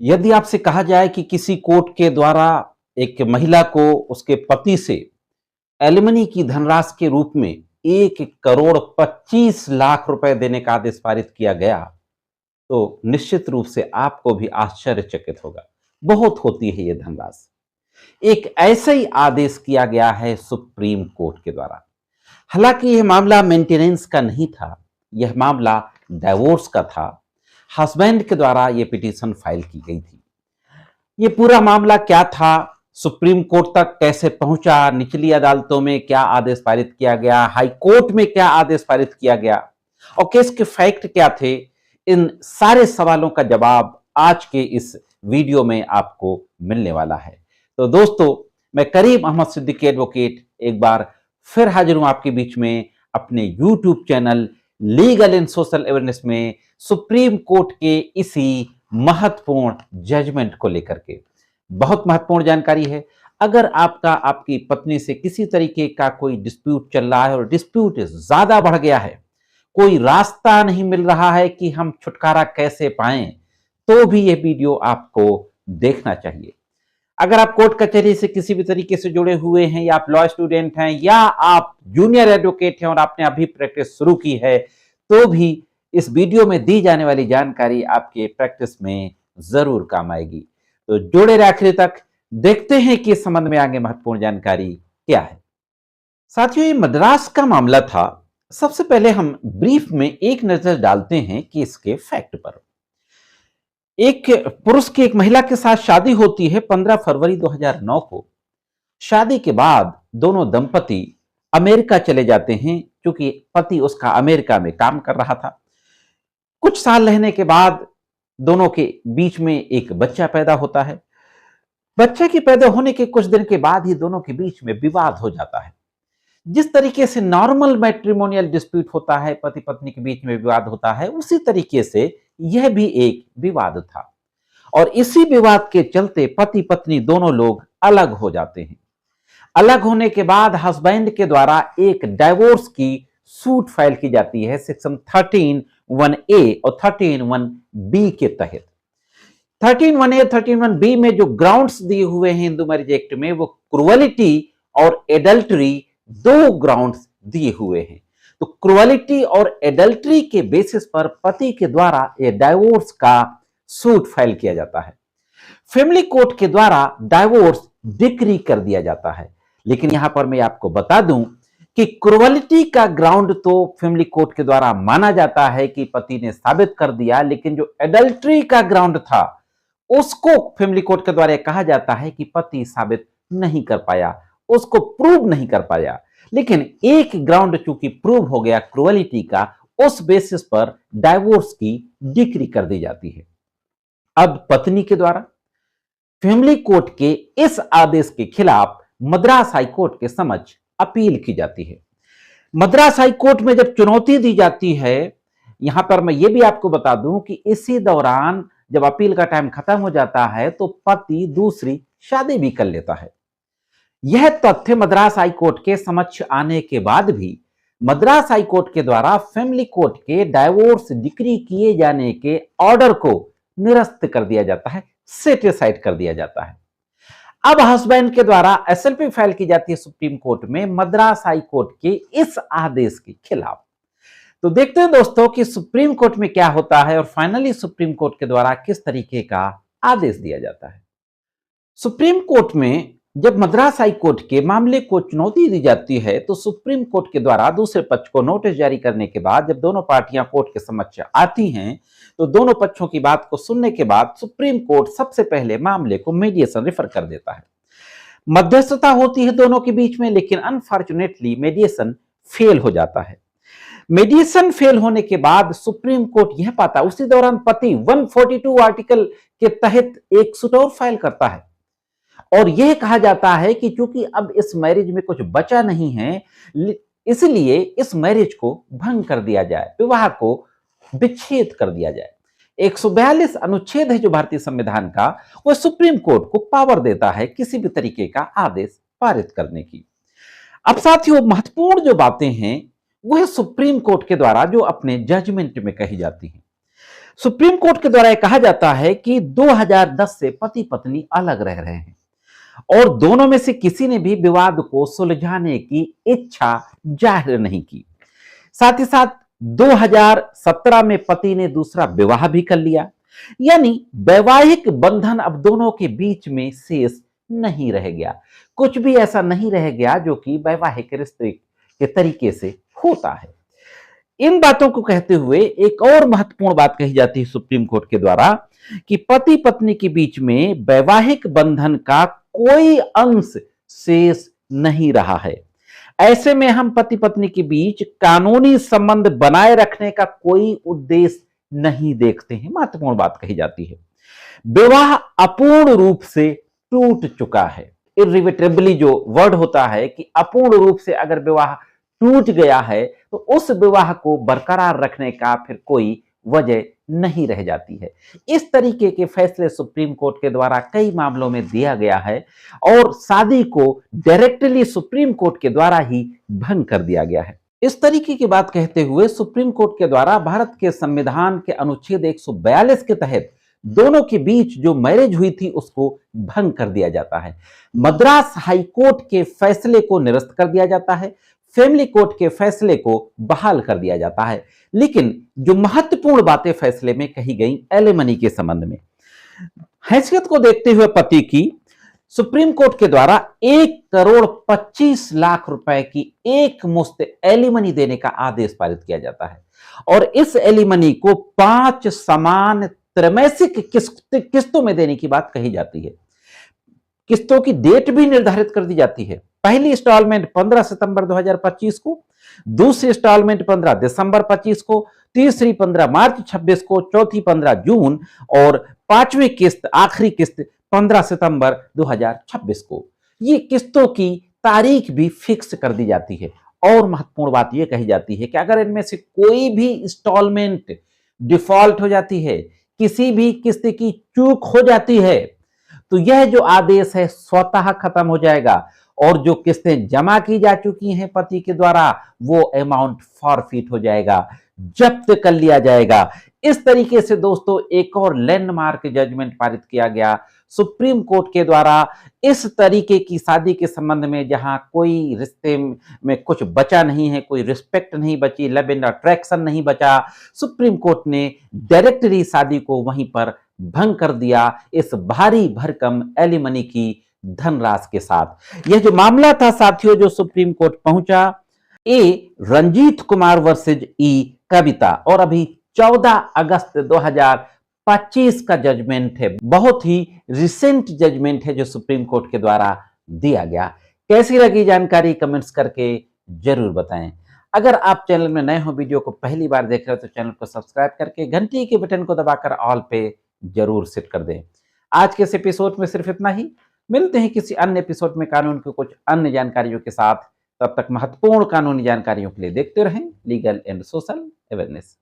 यदि आपसे कहा जाए कि किसी कोर्ट के द्वारा एक महिला को उसके पति से एलिमनी की धनराशि के रूप में 1 करोड़ 25 लाख रुपए देने का आदेश पारित किया गया, तो निश्चित रूप से आपको भी आश्चर्यचकित होगा। बहुत होती है ये धनराशि। एक ऐसा ही आदेश किया गया है सुप्रीम कोर्ट के द्वारा। हालांकि यह मामला मेंटेनेंस का नहीं था, यह मामला डाइवोर्स का था। हस्बैंड के द्वारा यह पिटीशन फाइल की गई थी। ये पूरा मामला क्या था, सुप्रीम कोर्ट तक कैसे पहुंचा, निचली अदालतों में क्या आदेश पारित किया गया, हाई कोर्ट में क्या आदेश पारित किया गया और केस के फैक्ट क्या थे, इन सारे सवालों का जवाब आज के इस वीडियो में आपको मिलने वाला है। तो दोस्तों, मैं करीम अहमद सिद्दीकी एडवोकेट एक बार फिर हाजिर हूं आपके बीच में अपने YouTube channel legal and social awareness में सुप्रीम कोर्ट के इसी महत्वपूर्ण जजमेंट को लेकर के। बहुत महत्वपूर्ण जानकारी है। अगर आपकी पत्नी से किसी तरीके का कोई डिस्प्यूट चल रहा है और डिस्प्यूट ज्यादा बढ़ गया है, कोई रास्ता नहीं मिल रहा है कि हम छुटकारा कैसे पाएं, तो भी यह वीडियो आपको देखना चाहिए। अगर आप कोर्ट कचहरी से किसी भी तरीके से जुड़े हुए हैं, या आप लॉ स्टूडेंट हैं, या आप जूनियर एडवोकेट हैं और आपने अभी प्रैक्टिस शुरू की है, तो भी इस वीडियो में दी जाने वाली जानकारी आपके प्रैक्टिस में जरूर काम आएगी। तो जुड़े रहे आखिर तक, देखते हैं कि इस संबंध में आगे महत्वपूर्ण जानकारी क्या है। साथियों, ये मद्रास का मामला था। सबसे पहले हम ब्रीफ में एक नजर डालते हैं कि इसके फैक्ट पर। एक पुरुष की एक महिला के साथ शादी होती है 15 फरवरी 2009 को। शादी के बाद दोनों दंपति अमेरिका चले जाते हैं, क्योंकि पति उसका अमेरिका में काम कर रहा था। कुछ साल रहने के बाद दोनों के बीच में एक बच्चा पैदा होता है। बच्चे के पैदा होने के कुछ दिन के बाद ही दोनों के बीच में विवाद हो जाता है। जिस तरीके से नॉर्मल मैट्रिमोनियल डिस्प्यूट होता है, पति पत्नी के बीच में विवाद होता है, उसी तरीके से यह भी एक विवाद था। और इसी विवाद के चलते पति पत्नी दोनों लोग अलग हो जाते हैं। अलग होने के बाद हस्बैंड के द्वारा एक डाइवोर्स की सूट फाइल की जाती है सेक्शन 13(1)(a) और 13(1)(b) के तहत। 13(1)(a) 13(1)(b) में जो ग्राउंड्स दिए हुए हैं हिंदू मैरिज एक्ट में, वो क्रुअलिटी और एडल्ट्री दो ग्राउंड्स दिए हुए हैं। तो क्रुअलिटी और एडल्ट्री के बेसिस पर पति के द्वारा ये डाइवोर्स का सूट फाइल किया जाता है। फैमिली कोर्ट के द्वारा डाइवोर्स डिक्री कर दिया जाता है। लेकिन यहां पर मैं आपको बता दूं कि क्रुअलिटी का ग्राउंड तो फैमिली कोर्ट के द्वारा माना जाता है कि पति ने साबित कर दिया, लेकिन जो एडल्ट्री का ग्राउंड था उसको फैमिली कोर्ट के द्वारा कहा जाता है कि पति साबित नहीं कर पाया, उसको प्रूव नहीं कर पाया। लेकिन एक ग्राउंड चूंकि प्रूव हो गया क्रुअलिटी का, उस बेसिस पर डाइवोर्स की डिक्री कर दी जाती है। अब पत्नी के द्वारा फैमिली कोर्ट के इस आदेश के खिलाफ मद्रास हाई कोर्ट के समक्ष अपील की जाती है। मद्रास हाई कोर्ट में जब चुनौती दी जाती है, यहां पर मैं यह भी आपको बता दूं कि इसी दौरान जब अपील का टाइम खत्म हो जाता है तो पति दूसरी शादी भी कर लेता है। यह तथ्य मद्रास हाई कोर्ट के समक्ष आने के बाद भी मद्रास हाई कोर्ट के द्वारा फैमिली कोर्ट के डाइवोर्स डिक्री किए जाने के ऑर्डर को निरस्त कर दिया जाता है, सेट असाइड कर दिया जाता है। अब हस्बैंड के द्वारा एसएलपी फाइल की जाती है सुप्रीम कोर्ट में मद्रास हाई कोर्ट के इस आदेश के खिलाफ। तो देखते हैं दोस्तों कि सुप्रीम कोर्ट में क्या होता है और फाइनली सुप्रीम कोर्ट के द्वारा किस तरीके का आदेश दिया जाता है। सुप्रीम कोर्ट में जब मद्रास हाई कोर्ट के मामले को चुनौती दी जाती है, तो सुप्रीम कोर्ट के द्वारा दूसरे पक्ष को नोटिस जारी करने के बाद जब दोनों पार्टियां कोर्ट के समक्ष आती हैं, तो दोनों पक्षों की बात को सुनने के बाद सुप्रीम कोर्ट सबसे पहले मामले को मीडिएशन रेफर कर देता है। मध्यस्थता होती है दोनों के बीच में, लेकिन अनफॉर्चुनेटली मीडिएशन फेल हो जाता है। मीडिएशन फेल होने के बाद सुप्रीम कोर्ट यह पाता, उसी दौरान पति 142 आर्टिकल के तहत एक सूट और फाइल करता है और यह कहा जाता है कि चूंकि अब इस मैरिज में कुछ बचा नहीं है, इसलिए इस मैरिज को भंग कर दिया जाए, विवाह को विच्छेद कर दिया जाए। 142 अनुच्छेद है जो भारतीय संविधान का, वह सुप्रीम कोर्ट को पावर देता है किसी भी तरीके का आदेश पारित करने की। अब साथियों, महत्वपूर्ण जो बातें हैं वह सुप्रीम कोर्ट के द्वारा जो अपने जजमेंट में कही जाती हैं। सुप्रीम कोर्ट के द्वारा यह कहा जाता है कि 2010 से पति पत्नी अलग रह रहे हैं और दोनों में से किसी ने भी विवाद को सुलझाने की इच्छा जाहिर नहीं की। साथ ही साथ 2017 में पति ने दूसरा विवाह भी कर लिया, यानी वैवाहिक बंधन अब दोनों के बीच में शेष नहीं रह गया। कुछ भी ऐसा नहीं रह गया जो कि वैवाहिक रिश्ते के तरीके से होता है। इन बातों को कहते हुए एक और महत्वपूर्ण बात कही जाती है सुप्रीम कोर्ट के द्वारा कि पति पत्नी के बीच में वैवाहिक बंधन का कोई अंश शेष नहीं रहा है। ऐसे में हम पति पत्नी के बीच कानूनी संबंध बनाए रखने का कोई उद्देश्य नहीं देखते हैं। महत्वपूर्ण बात कही जाती है, विवाह अपूर्ण रूप से टूट चुका है। इरिवर्सिबली जो वर्ड होता है कि अपूर्ण रूप से अगर विवाह टूट गया है तो उस विवाह को बरकरार रखने का फिर कोई वजह नहीं रह जाती है। इस तरीके के फैसले सुप्रीम कोर्ट के द्वारा कई मामलों में दिया गया है और शादी को डायरेक्टली सुप्रीम कोर्ट के द्वारा ही भंग कर दिया गया है। इस तरीके की बात कहते हुए सुप्रीम कोर्ट के द्वारा भारत के संविधान के अनुच्छेद 142 के तहत दोनों के बीच जो मैरिज हुई थी उसको भंग कर दिया जाता है। मद्रास हाई कोर्ट के फैसले को निरस्त कर दिया जाता है, फैमिली कोर्ट के फैसले को बहाल कर दिया जाता है। लेकिन जो महत्वपूर्ण बातें फैसले में कही गई एलिमनी के संबंध में, हैसियत को देखते हुए पति की सुप्रीम कोर्ट के द्वारा 1,25,00,000 रुपए की एक मुश्त एलिमनी देने का आदेश पारित किया जाता है और इस एलिमनी को 5 समान त्रैमासिक किस्तों में देने की बात कही जाती है। किस्तों की डेट भी निर्धारित कर दी जाती है। पहली इंस्टॉलमेंट 15 सितंबर 2025 को, दूसरी इंस्टॉलमेंट 15 दिसंबर 25 को, तीसरी 15 मार्च 26 को, चौथी 15 जून और पांचवी किस्त आखिरी किस्त 15 सितंबर 2026 को। ये किस्तों की तारीख भी फिक्स कर दी जाती है और महत्वपूर्ण बात यह कही जाती है कि अगर इनमें से कोई भी इंस्टॉलमेंट डिफॉल्ट हो जाती है, किसी भी किस्त की चूक हो जाती है, तो यह जो आदेश है स्वतः खत्म हो जाएगा और जो किस्तें जमा की जा चुकी हैं पति के द्वारा वो अमाउंट फॉरफिट हो जाएगा, जब्त कर लिया जाएगा। इस तरीके से दोस्तों एक और लैंडमार्क जजमेंट पारित किया गया सुप्रीम कोर्ट के द्वारा इस तरीके की शादी के संबंध में जहां कोई रिश्ते में कुछ बचा नहीं है, कोई रिस्पेक्ट नहीं बची, लव एंड अट्रैक्शन नहीं बचा। सुप्रीम कोर्ट ने डायरेक्टली शादी को वहीं पर भंग कर दिया इस भारी भरकम एलिमनी की धनराशि के साथ। यह जो मामला था साथियों जो सुप्रीम कोर्ट पहुंचा, ए रंजीत कुमार वर्सेज ई कविता और अभी 14 अगस्त 2025 का जजमेंट है। बहुत ही रिसेंट जजमेंट है जो सुप्रीम कोर्ट के द्वारा दिया गया। कैसी लगी जानकारी कमेंट्स करके जरूर बताएं। अगर आप चैनल में नए हो, वीडियो को पहली बार देख रहे हो तो चैनल को सब्सक्राइब करके घंटी के बटन को दबाकर ऑल पे जरूर सेट कर दें। आज के इस एपिसोड में सिर्फ इतना ही। मिलते हैं किसी अन्य एपिसोड में कानून की कुछ अन्य जानकारियों के साथ। तब तक महत्वपूर्ण कानूनी जानकारियों के लिए देखते रहें लीगल एंड सोशल अवेयरनेस।